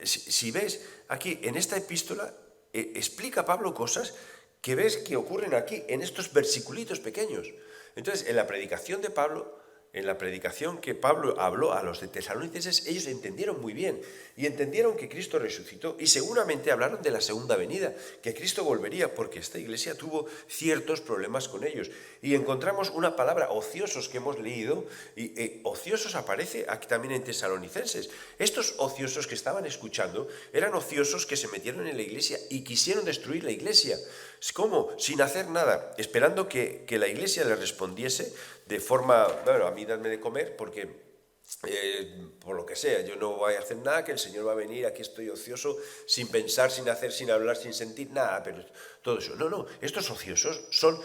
A: Si ves aquí en esta epístola, explica Pablo cosas que ves que ocurren aquí, en estos versiculitos pequeños. Entonces, en la predicación de Pablo, en la predicación que Pablo habló a los de Tesalonicenses, ellos entendieron muy bien y entendieron que Cristo resucitó y seguramente hablaron de la segunda venida, que Cristo volvería, porque esta iglesia tuvo ciertos problemas con ellos. Y encontramos una palabra, ociosos, que hemos leído, y ociosos aparece aquí también en Tesalonicenses. Estos ociosos que estaban escuchando eran ociosos que se metieron en la iglesia y quisieron destruir la iglesia. ¿Cómo? Sin hacer nada, esperando que la iglesia les respondiese de forma, bueno, a mí dadme de comer porque, por lo que sea, yo no voy a hacer nada, que el Señor va a venir, aquí estoy ocioso, sin pensar, sin hacer, sin hablar, sin sentir, nada, pero todo eso. No, estos ociosos son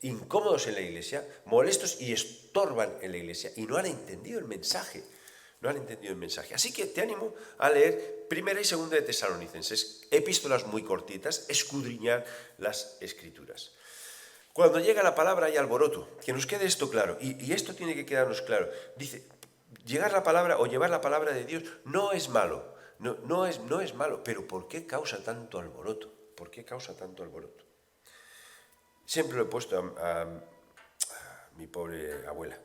A: incómodos en la iglesia, molestos y estorban en la iglesia y no han entendido el mensaje. No han entendido el mensaje. Así que te animo a leer Primera y Segunda de Tesalonicenses, epístolas muy cortitas, escudriñar las Escrituras. Cuando llega la palabra hay alboroto, que nos quede esto claro, y esto tiene que quedarnos claro. Dice, llegar la palabra o llevar la palabra de Dios no es malo, no es malo, pero ¿por qué causa tanto alboroto? ¿Por qué causa tanto alboroto? Siempre lo he puesto a mi pobre abuela.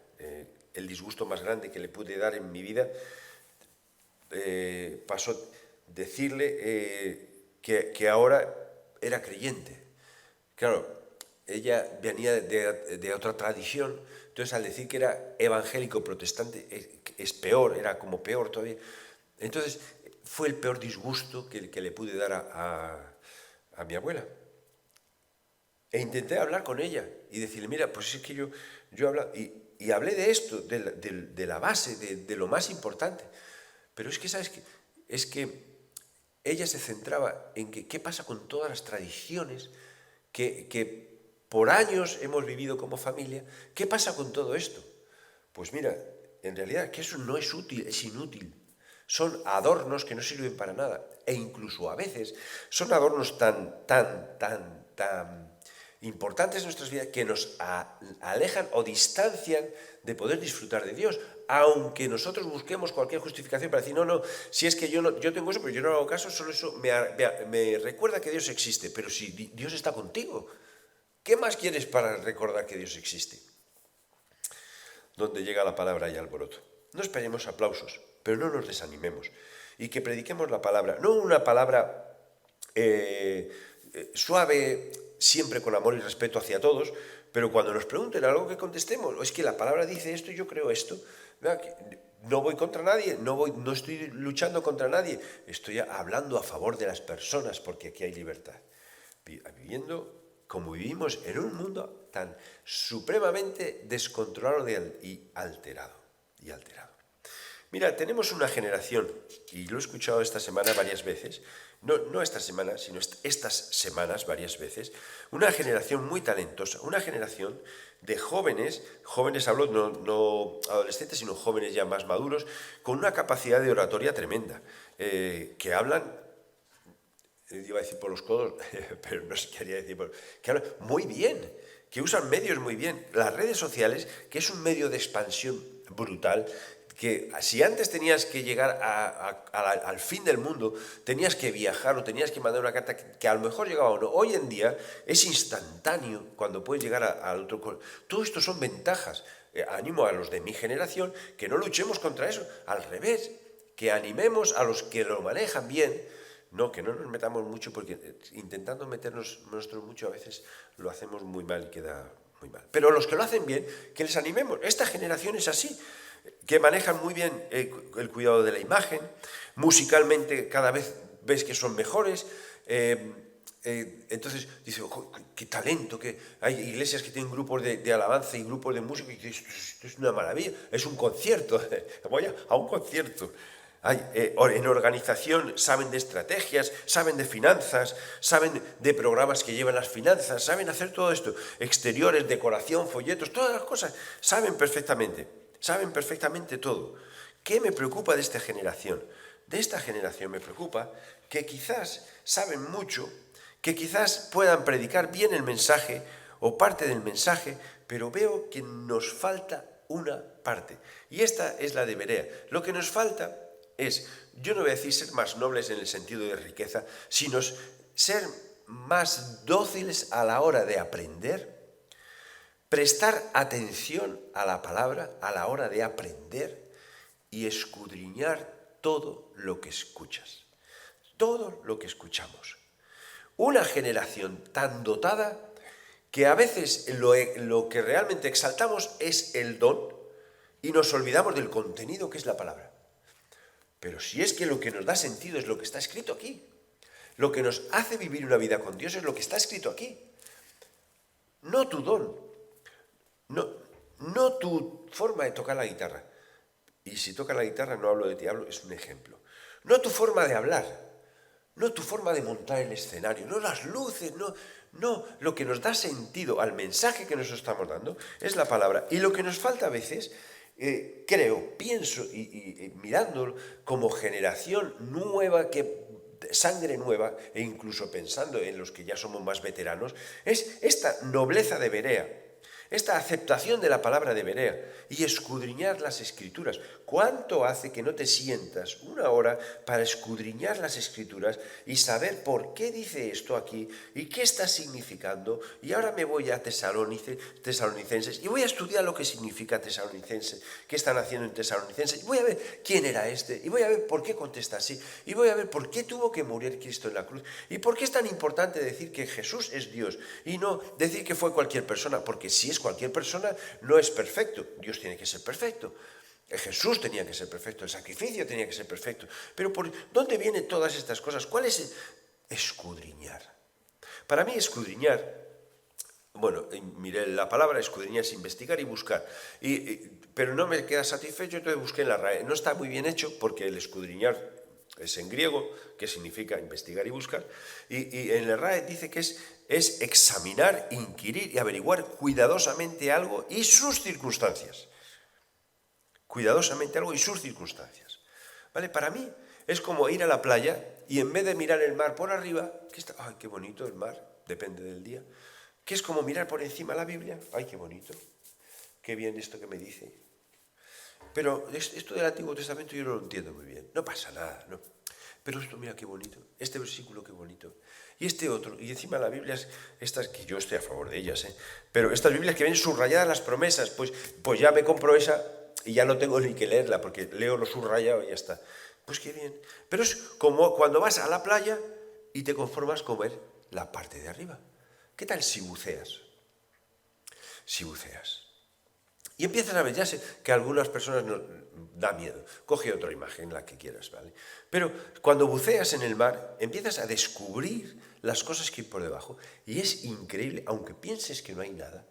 A: El disgusto más grande que le pude dar en mi vida pasó decirle que ahora era creyente. Claro, ella venía de otra tradición, entonces al decir que era evangélico protestante es peor, era como peor todavía. Entonces fue el peor disgusto que le pude dar a mi abuela. E intenté hablar con ella y decirle, mira, pues es que yo hablo, y hablé de esto, de la base, de lo más importante. Pero es que, ¿sabes qué? Es que ella se centraba en qué pasa con todas las tradiciones que por años hemos vivido como familia. ¿Qué pasa con todo esto? Pues mira, en realidad que eso no es útil, es inútil. Son adornos que no sirven para nada. E incluso a veces son adornos tan importantes en nuestras vidas que nos alejan o distancian de poder disfrutar de Dios, aunque nosotros busquemos cualquier justificación para decir, no, si es que yo tengo eso, pero yo no hago caso, solo eso me recuerda que Dios existe. Pero si Dios está contigo, ¿qué más quieres para recordar que Dios existe? Donde llega la palabra y alboroto. No esperemos aplausos, pero no nos desanimemos. Y que prediquemos la palabra, no una palabra suave, siempre con amor y respeto hacia todos, pero cuando nos pregunten algo que contestemos, es que la palabra dice esto y yo creo esto. No voy contra nadie, no estoy luchando contra nadie, estoy hablando a favor de las personas porque aquí hay libertad. Viviendo como vivimos en un mundo tan supremamente descontrolado y alterado. Mira, tenemos una generación, y lo he escuchado esta semana varias veces, no esta semana, sino estas semanas varias veces, una generación muy talentosa, una generación de jóvenes hablo no adolescentes, sino jóvenes ya más maduros, con una capacidad de oratoria tremenda, que hablan, iba a decir por los codos, pero no quería decir que hablan muy bien, que usan medios muy bien, las redes sociales, que es un medio de expansión brutal, que si antes tenías que llegar al fin del mundo, tenías que viajar o tenías que mandar una carta que a lo mejor llegaba o no. Hoy en día es instantáneo cuando puedes llegar al otro. Todo esto son ventajas. Animo a los de mi generación que no luchemos contra eso. Al revés, que animemos a los que lo manejan bien. No, que no nos metamos mucho, porque intentando meternos nosotros mucho a veces lo hacemos muy mal y queda muy mal. Pero los que lo hacen bien, que les animemos. Esta generación es así, que manejan muy bien el cuidado de la imagen, musicalmente cada vez ves que son mejores. Entonces dice, qué talento, que hay iglesias que tienen grupos de alabanza y grupos de música, y esto es una maravilla, es un concierto, voy a un concierto. En organización saben de estrategias, saben de finanzas, saben de programas que llevan las finanzas, saben hacer todo esto, exteriores, decoración, folletos, todas las cosas, saben perfectamente todo. ¿Qué me preocupa de esta generación? De esta generación me preocupa que quizás saben mucho, que quizás puedan predicar bien el mensaje o parte del mensaje, pero veo que nos falta una parte. Y esta es la de Berea. Lo que nos falta es, yo no voy a decir ser más nobles en el sentido de riqueza, sino ser más dóciles a la hora de aprender, prestar atención a la palabra a la hora de aprender y escudriñar todo lo que escuchas, todo lo que escuchamos. Una generación tan dotada que a veces lo que realmente exaltamos es el don y nos olvidamos del contenido que es la palabra. Pero si es que lo que nos da sentido es lo que está escrito aquí, lo que nos hace vivir una vida con Dios es lo que está escrito aquí, no tu don, no tu forma de tocar la guitarra. Y si tocas la guitarra no hablo de ti, es un ejemplo. No tu forma de hablar, no tu forma de montar el escenario, no las luces, no, lo que nos da sentido al mensaje que nos estamos dando es la palabra. Y lo que nos falta a veces, pienso y mirándolo como generación nueva, sangre nueva, e incluso pensando en los que ya somos más veteranos, es esta nobleza de Berea, esta aceptación de la palabra de Berea y escudriñar las Escrituras. ¿Cuánto hace que no te sientas una hora para escudriñar las Escrituras y saber por qué dice esto aquí y qué está significando? Y ahora me voy a Tesalonicenses y voy a estudiar lo que significa tesalonicense, qué están haciendo en Tesalonicenses, y voy a ver quién era este, y voy a ver por qué contesta así, y voy a ver por qué tuvo que morir Cristo en la cruz, y por qué es tan importante decir que Jesús es Dios y no decir que fue cualquier persona, porque si es cualquier persona no es perfecto, Dios tiene que ser perfecto. Jesús tenía que ser perfecto, el sacrificio tenía que ser perfecto. Pero ¿por dónde vienen todas estas cosas? ¿Cuál es escudriñar? Para mí escudriñar, bueno, miré la palabra escudriñar es investigar y buscar, pero no me queda satisfecho, entonces busqué en la RAE. No está muy bien hecho porque el escudriñar es en griego, que significa investigar y buscar, y en la RAE dice que es examinar, inquirir y averiguar cuidadosamente algo y sus circunstancias. Cuidadosamente algo y sus circunstancias. ¿Vale? Para mí es como ir a la playa y en vez de mirar el mar por arriba, ¡ay, qué bonito el mar! Depende del día. Que es como mirar por encima la Biblia. ¡Ay, qué bonito! ¡Qué bien esto que me dice! Pero esto del Antiguo Testamento yo no lo entiendo muy bien. No pasa nada, ¿no? Pero esto, mira qué bonito. Este versículo, qué bonito. Y este otro. Y encima la Biblia, estas que yo estoy a favor de ellas, pero estas Biblias que ven subrayadas las promesas, pues ya me compro esa y ya no tengo ni que leerla porque leo lo subrayado y ya está. Pues qué bien. Pero es como cuando vas a la playa y te conformas con ver la parte de arriba. ¿Qué tal si buceas? Si buceas. Y empiezas a ver, ya sé que a algunas personas nos da miedo. Coge otra imagen, la que quieras, ¿vale? Pero cuando buceas en el mar, empiezas a descubrir las cosas que hay por debajo. Y es increíble, aunque pienses que no hay nada,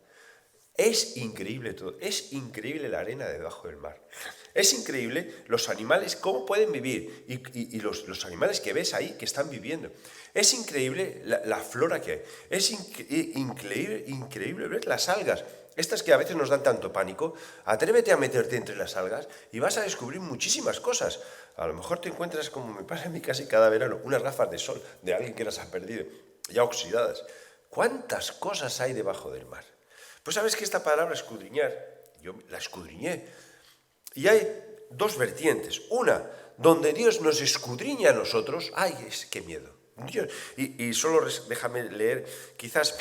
A: es increíble todo. Es increíble la arena debajo del mar. Es increíble los animales, cómo pueden vivir. Y los animales que ves ahí, que están viviendo. Es increíble la flora que hay. Es increíble ver las algas. Estas que a veces nos dan tanto pánico, atrévete a meterte entre las algas y vas a descubrir muchísimas cosas. A lo mejor te encuentras, como me pasa a mí casi cada verano, unas gafas de sol de alguien que las ha perdido, ya oxidadas. ¿Cuántas cosas hay debajo del mar? Pues sabes que esta palabra escudriñar, yo la escudriñé. Y hay dos vertientes. Una, donde Dios nos escudriña a nosotros. ¡Ay, qué miedo! Dios, y solo déjame leer quizás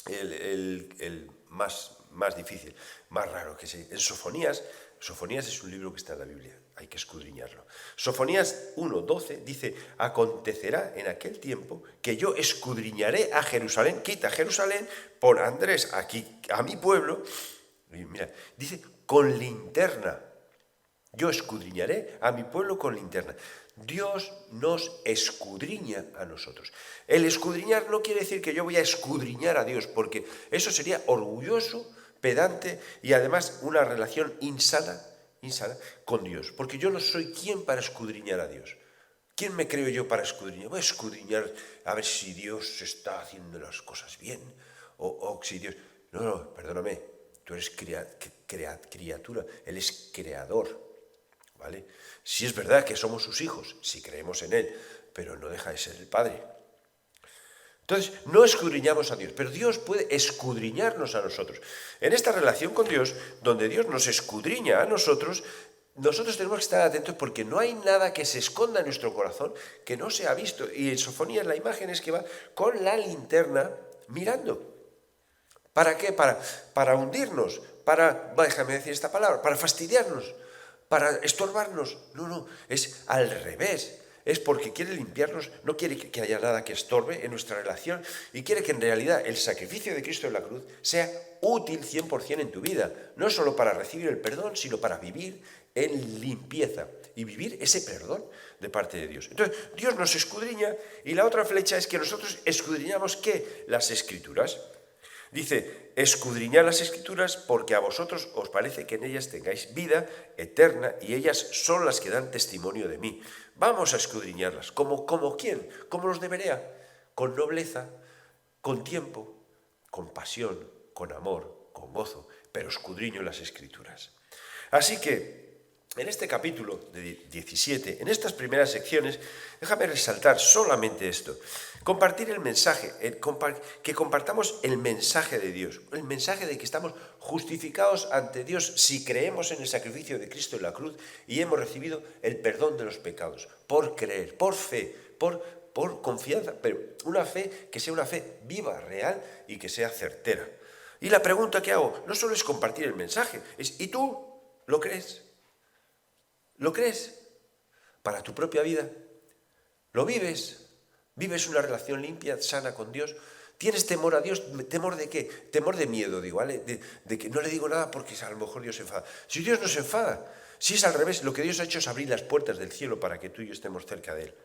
A: el más difícil, más raro que sé. En Sofonías es un libro que está en la Biblia, hay que escudriñarlo. Sofonías 1:12 dice: acontecerá en aquel tiempo que yo escudriñaré a Jerusalén, quita Jerusalén, pon Andrés aquí a mi pueblo, y mira, dice con linterna. Yo escudriñaré a mi pueblo con linterna. Dios nos escudriña a nosotros. El escudriñar no quiere decir que yo voy a escudriñar a Dios, porque eso sería orgulloso, pedante y además una relación insana con Dios. Porque yo no soy quien para escudriñar a Dios. ¿Quién me creo yo para escudriñar? Voy a escudriñar a ver si Dios está haciendo las cosas bien o si Dios... No, perdóname, tú eres criatura, Él es creador. ¿Vale? Sí es verdad que somos sus hijos, si creemos en Él, pero no deja de ser el Padre. Entonces, no escudriñamos a Dios, pero Dios puede escudriñarnos a nosotros. En esta relación con Dios, donde Dios nos escudriña a nosotros tenemos que estar atentos porque no hay nada que se esconda en nuestro corazón que no se ha visto. Y en Sofonías la imagen es que va con la linterna mirando. ¿Para qué? Para hundirnos, déjame decir esta palabra, para fastidiarnos, para estorbarnos. No, es al revés. Es porque quiere limpiarnos, no quiere que haya nada que estorbe en nuestra relación y quiere que en realidad el sacrificio de Cristo en la cruz sea útil 100% en tu vida. No solo para recibir el perdón, sino para vivir en limpieza y vivir ese perdón de parte de Dios. Entonces, Dios nos escudriña y la otra flecha es que nosotros escudriñamos ¿qué? Las Escrituras. Dice, escudriñad las Escrituras porque a vosotros os parece que en ellas tengáis vida eterna y ellas son las que dan testimonio de mí. Vamos a escudriñarlas. ¿Como quién? ¿Cómo los debería? Con nobleza, con tiempo, con pasión, con amor, con gozo, pero escudriño las Escrituras. Así que en este capítulo de 17, en estas primeras secciones, déjame resaltar solamente esto. Compartir el mensaje, que compartamos el mensaje de Dios, el mensaje de que estamos justificados ante Dios si creemos en el sacrificio de Cristo en la cruz y hemos recibido el perdón de los pecados, por creer, por fe, por confianza, pero una fe que sea una fe viva, real y que sea certera. Y la pregunta que hago no solo es compartir el mensaje, es ¿y tú lo crees? ¿Lo crees? Para tu propia vida. ¿Lo vives? ¿Vives una relación limpia, sana con Dios? ¿Tienes temor a Dios? ¿Temor de qué? Temor de miedo, digo, ¿vale? De que no le digo nada porque a lo mejor Dios se enfada. Si Dios no se enfada, si es al revés, lo que Dios ha hecho es abrir las puertas del cielo para que tú y yo estemos cerca de Él.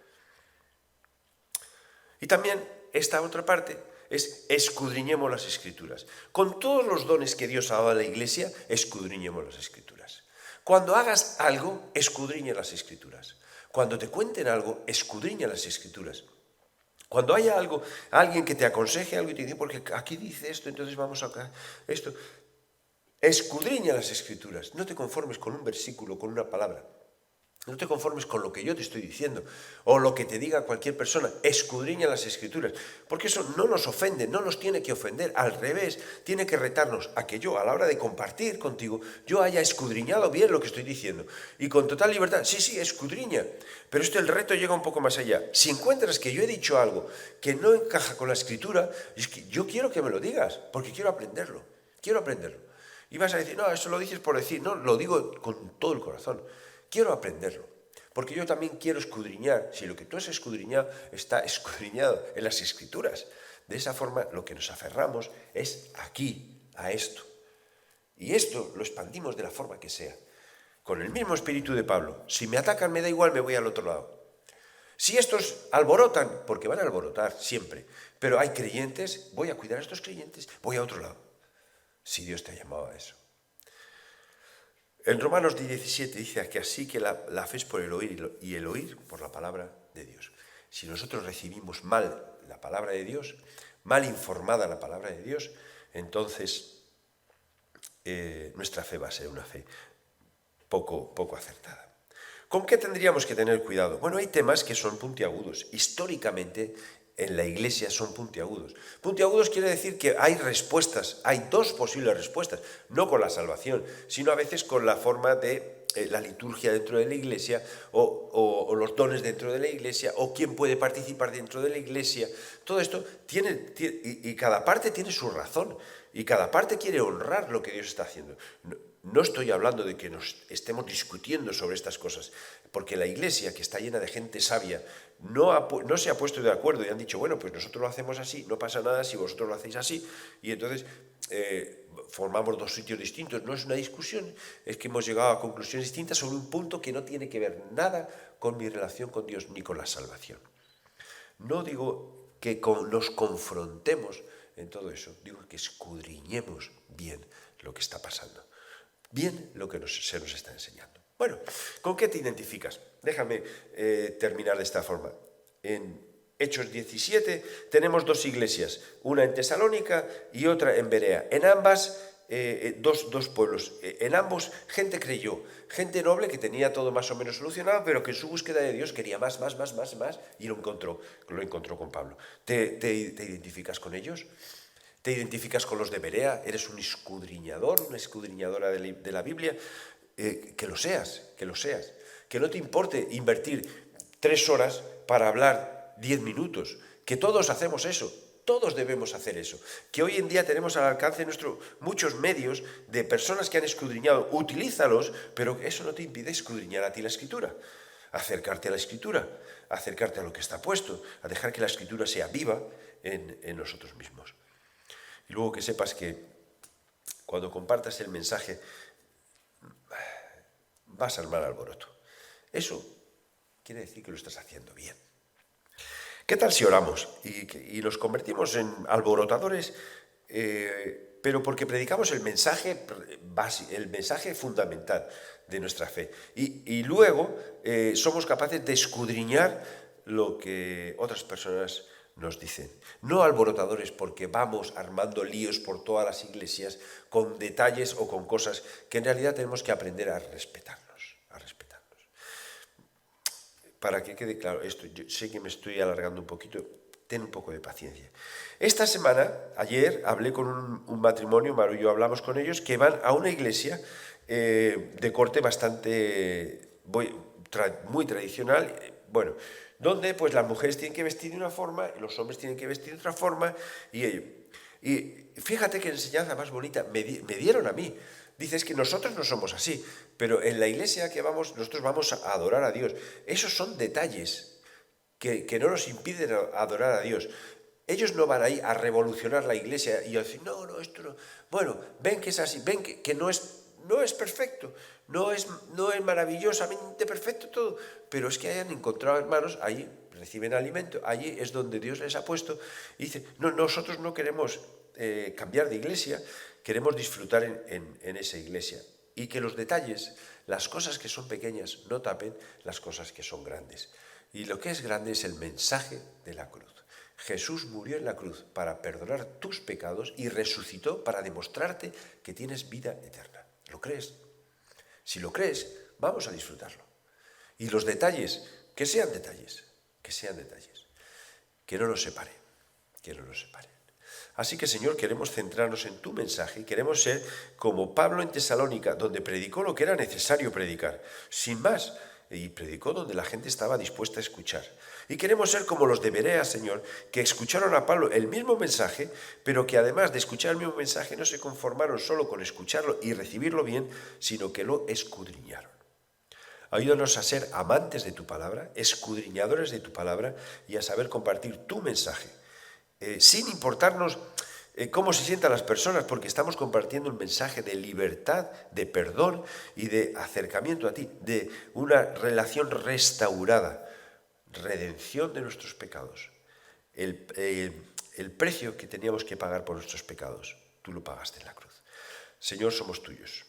A: Y también esta otra parte es escudriñemos las Escrituras. Con todos los dones que Dios ha dado a la Iglesia, escudriñemos las Escrituras. Cuando hagas algo, escudriña las Escrituras. Cuando te cuenten algo, escudriña las Escrituras. Cuando haya alguien que te aconseje algo y te dice, porque aquí dice esto, entonces vamos a esto. Escudriña las Escrituras. No te conformes con un versículo, con una palabra. No te conformes con lo que yo te estoy diciendo o lo que te diga cualquier persona. Escudriña las Escrituras, porque eso no nos ofende, no nos tiene que ofender. Al revés, tiene que retarnos a que yo, a la hora de compartir contigo, yo haya escudriñado bien lo que estoy diciendo. Y con total libertad, sí, escudriña. Pero el reto llega un poco más allá. Si encuentras que yo he dicho algo que no encaja con la Escritura, es que yo quiero que me lo digas, porque quiero aprenderlo. Y vas a decir, no, eso lo dices por decir. No, lo digo con todo el corazón. Quiero aprenderlo, porque yo también quiero escudriñar, si lo que tú has escudriñado está escudriñado en las Escrituras. De esa forma lo que nos aferramos es aquí, a esto. Y esto lo expandimos de la forma que sea. Con el mismo espíritu de Pablo, si me atacan me da igual, me voy al otro lado. Si estos alborotan, porque van a alborotar siempre, pero hay creyentes, voy a cuidar a estos creyentes, voy a otro lado. Si Dios te ha llamado a eso. En Romanos 17 dice que así que la fe es por el oír y el oír por la palabra de Dios. Si nosotros recibimos mal la palabra de Dios, mal informada la palabra de Dios, entonces nuestra fe va a ser una fe poco acertada. ¿Con qué tendríamos que tener cuidado? Bueno, hay temas que son puntiagudos. Históricamente en la Iglesia son puntiagudos. Puntiagudos quiere decir que hay respuestas, hay dos posibles respuestas, no con la salvación, sino a veces con la forma de la liturgia dentro de la iglesia, o los dones dentro de la iglesia, o quién puede participar dentro de la iglesia. Todo esto y cada parte tiene su razón, y cada parte quiere honrar lo que Dios está haciendo. No estoy hablando de que nos estemos discutiendo sobre estas cosas, porque la iglesia, que está llena de gente sabia, no se ha puesto de acuerdo y han dicho, bueno, pues nosotros lo hacemos así, no pasa nada si vosotros lo hacéis así, y entonces formamos dos sitios distintos. No es una discusión, es que hemos llegado a conclusiones distintas sobre un punto que no tiene que ver nada con mi relación con Dios ni con la salvación. No digo que nos confrontemos en todo eso, digo que escudriñemos bien lo que está pasando, bien lo que se nos está enseñando. Bueno, ¿con qué te identificas? Déjame terminar de esta forma. En Hechos 17 tenemos dos iglesias, una en Tesalónica y otra en Berea. En ambas, dos pueblos. En ambos, gente creyó, gente noble que tenía todo más o menos solucionado, pero que en su búsqueda de Dios quería más, y lo encontró con Pablo. ¿Te identificas con ellos? ¿Te identificas con los de Berea? ¿Eres un escudriñador, una escudriñadora de la Biblia? Que lo seas. Que no te importe invertir 3 horas para hablar 10 minutos. Que todos hacemos eso. Todos debemos hacer eso. Que hoy en día tenemos al alcance nuestro muchos medios de personas que han escudriñado. Utilízalos, pero eso no te impide escudriñar a ti la Escritura. Acercarte a la Escritura, acercarte a lo que está puesto, a dejar que la Escritura sea viva en nosotros mismos. Y luego que sepas que cuando compartas el mensaje vas a armar alboroto. Eso quiere decir que lo estás haciendo bien. ¿Qué tal si oramos y nos convertimos en alborotadores, pero porque predicamos el mensaje fundamental de nuestra fe? Y luego somos capaces de escudriñar lo que otras personas nos dicen. No alborotadores porque vamos armando líos por todas las iglesias con detalles o con cosas que en realidad tenemos que aprender a respetarnos. Para que quede claro esto, yo sé que me estoy alargando un poquito, ten un poco de paciencia. Esta semana, ayer, hablé con un matrimonio, Maru y yo hablamos con ellos, que van a una iglesia de corte bastante, muy tradicional, donde pues las mujeres tienen que vestir de una forma y los hombres tienen que vestir de otra forma, y fíjate qué enseñanza más bonita me dieron a mí. Dices que nosotros no somos así, pero en la iglesia que vamos, nosotros vamos a adorar a Dios. Esos son detalles que no nos impiden adorar a Dios. Ellos no van ahí a revolucionar la iglesia y a decir, no, esto no. Bueno, ven que es así, ven que no es perfecto, no es maravillosamente perfecto todo, pero es que hayan encontrado hermanos, allí reciben alimento, allí es donde Dios les ha puesto, y dice, no, nosotros no queremos cambiar de iglesia, queremos disfrutar en esa iglesia. Y que los detalles, las cosas que son pequeñas, no tapen las cosas que son grandes. Y lo que es grande es el mensaje de la cruz. Jesús murió en la cruz para perdonar tus pecados y resucitó para demostrarte que tienes vida eterna. ¿Lo crees? Si lo crees, vamos a disfrutarlo. Y los detalles, que sean detalles, que no nos separen, Así que, Señor, queremos centrarnos en tu mensaje y queremos ser como Pablo en Tesalónica, donde predicó lo que era necesario predicar, sin más, y predicó donde la gente estaba dispuesta a escuchar. Y queremos ser como los de Berea, Señor, que escucharon a Pablo el mismo mensaje, pero que además de escuchar el mismo mensaje no se conformaron solo con escucharlo y recibirlo bien, sino que lo escudriñaron. Ayúdanos a ser amantes de tu palabra, escudriñadores de tu palabra y a saber compartir tu mensaje. Sin importarnos cómo se sientan las personas, porque estamos compartiendo un mensaje de libertad, de perdón y de acercamiento a ti, de una relación restaurada, redención de nuestros pecados. El precio que teníamos que pagar por nuestros pecados, tú lo pagaste en la cruz. Señor, somos tuyos.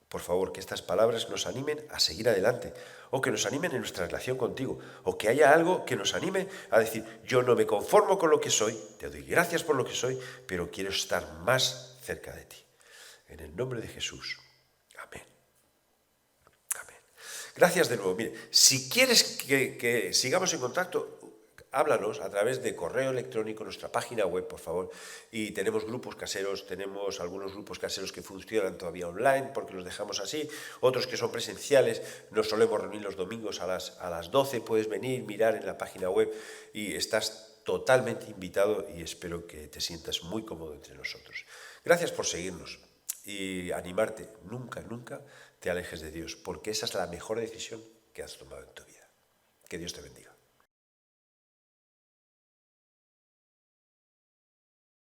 A: Por favor, que estas palabras nos animen a seguir adelante, o que nos animen en nuestra relación contigo, o que haya algo que nos anime a decir, yo no me conformo con lo que soy, te doy gracias por lo que soy, pero quiero estar más cerca de ti. En el nombre de Jesús. Amén. Amén. Gracias de nuevo. Mire, si quieres que sigamos en contacto, háblanos a través de correo electrónico, nuestra página web, por favor. Y tenemos grupos caseros, tenemos algunos grupos caseros que funcionan todavía online porque los dejamos así, otros que son presenciales. Nos solemos reunir los domingos a las 12, puedes venir, mirar en la página web y estás totalmente invitado y espero que te sientas muy cómodo entre nosotros. Gracias por seguirnos y animarte, nunca, nunca te alejes de Dios, porque esa es la mejor decisión que has tomado en tu vida. Que Dios te bendiga.